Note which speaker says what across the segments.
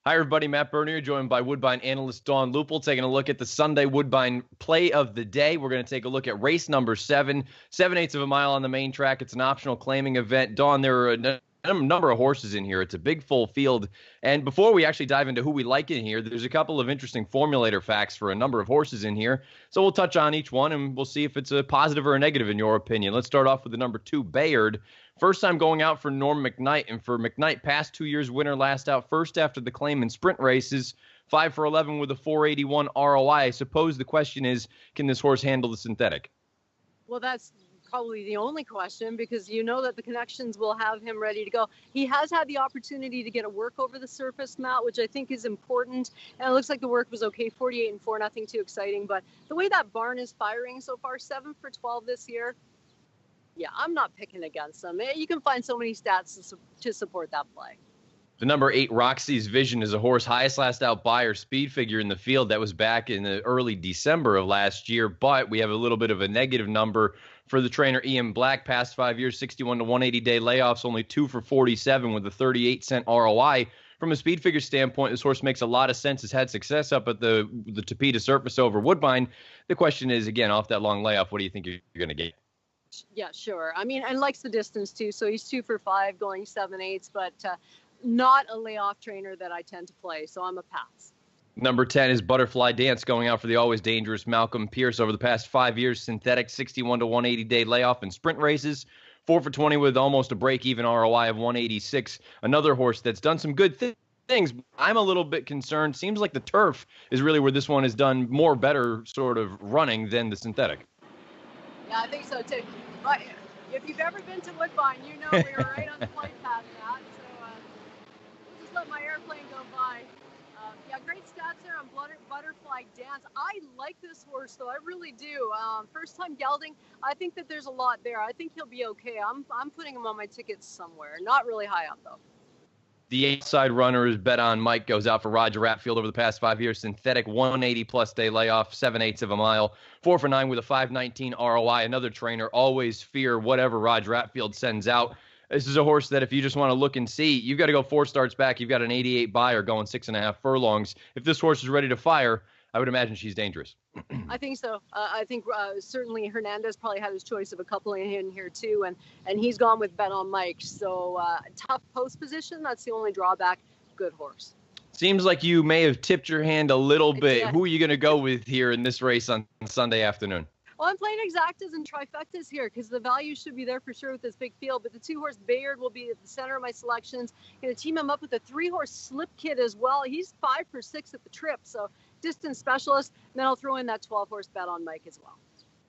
Speaker 1: Hi, everybody. Matt Bernier, joined by Woodbine analyst Dawn Lupul, taking a look at the Sunday Woodbine play of the day. We're going to take a look at race number 7/8 of a mile on the main track. It's an optional claiming event. Dawn, there are a number of horses in here. It's a big, full field. And before we actually dive into who we like in here, there's a couple of interesting formulator facts for a number of horses in here. So we'll touch on each one, and we'll see if it's a positive or a negative in your opinion. Let's start off with the number 2, Bayard. First time going out for Norm McKnight, and for McKnight, past 2 years winner, last out first after the claim in sprint races, 5 for 11 with a 481 ROI. I suppose the question is, can this horse handle the synthetic?
Speaker 2: Well, that's probably the only question, because you know that the connections will have him ready to go. He has had the opportunity to get a work over the surface, Matt, which I think is important. And it looks like the work was okay, 48-4, nothing too exciting. But the way that barn is firing so far, 7 for 12 this year, yeah, I'm not picking against them. You can find so many stats to support that play.
Speaker 1: The number 8, Roxy's Vision, is a horse highest last out buyer speed figure in the field. That was back in the early December of last year, but we have a little bit of a negative number for the trainer Ian Black. Past 5 years, 61 to 180 day layoffs, only 2 for 47 with a 38-cent ROI. From a speed figure standpoint, this horse makes a lot of sense. Has had success up at the Tapeta surface over Woodbine. The question is, again, off that long layoff, what do you think you're going to get?
Speaker 2: Yeah, sure. I mean, and likes the distance too. So he's 2 for 5 going 7/8, but not a layoff trainer that I tend to play. So I'm a pass.
Speaker 1: Number 10 is Butterfly Dance, going out for the always dangerous Malcolm Pierce. Over the past 5 years, synthetic, 61 to 180 day layoff in sprint races, 4 for 20 with almost a break-even ROI of 186. Another horse that's done some good things. I'm a little bit concerned. Seems like the turf is really where this one has done more better sort of running than the synthetic.
Speaker 2: Yeah, I think so too. But if you've ever been to Woodbine, you know we were right on the flight path, Matt. So we'll just let my airplane go by. Yeah, great stats there on Butterfly Dance. I like this horse, though. I really do. First time gelding, I think that there's a lot there. I think he'll be okay. I'm putting him on my tickets somewhere. Not really high up, though.
Speaker 1: The outside runner is Bet on Mike, goes out for Roger Ratfield over the past 5 years. Synthetic, 180-plus day layoff, 7/8 of a mile, 4 for 9 with a 519 ROI. Another trainer, always fear whatever Roger Ratfield sends out. This is a horse that if you just want to look and see, you've got to go 4 starts back. You've got an 88 buyer going 6.5 furlongs. If this horse is ready to fire, I would imagine she's dangerous.
Speaker 2: I think so. I think certainly Hernandez probably had his choice of a couple in here too, and he's gone with Bet on Mike. So tough post position. That's the only drawback. Good horse.
Speaker 1: Seems like you may have tipped your hand a little bit. Yeah. Who are you going to go with here in this race on Sunday afternoon?
Speaker 2: Well, I'm playing exactas and trifectas here because the value should be there for sure with this big field. But the 2-horse Bayard will be at the center of my selections. Going to team him up with a 3-horse Slip Kid as well. He's 5 for 6 at the trip, so distance specialist. And then I'll throw in that 12-horse Bet on Mike as well.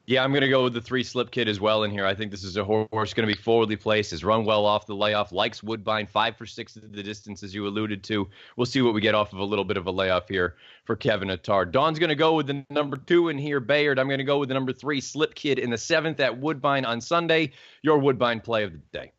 Speaker 1: Yeah, I'm going to go with the 3 Slip Kid as well in here. I think this is a horse going to be forwardly placed, has run well off the layoff, likes Woodbine, 5 for 6 at the distance, as you alluded to. We'll see what we get off of a little bit of a layoff here for Kevin Attard. Dawn's going to go with the number 2 in here, Bayard. I'm going to go with the number 3 Slip Kid in the 7th at Woodbine on Sunday. Your Woodbine play of the day.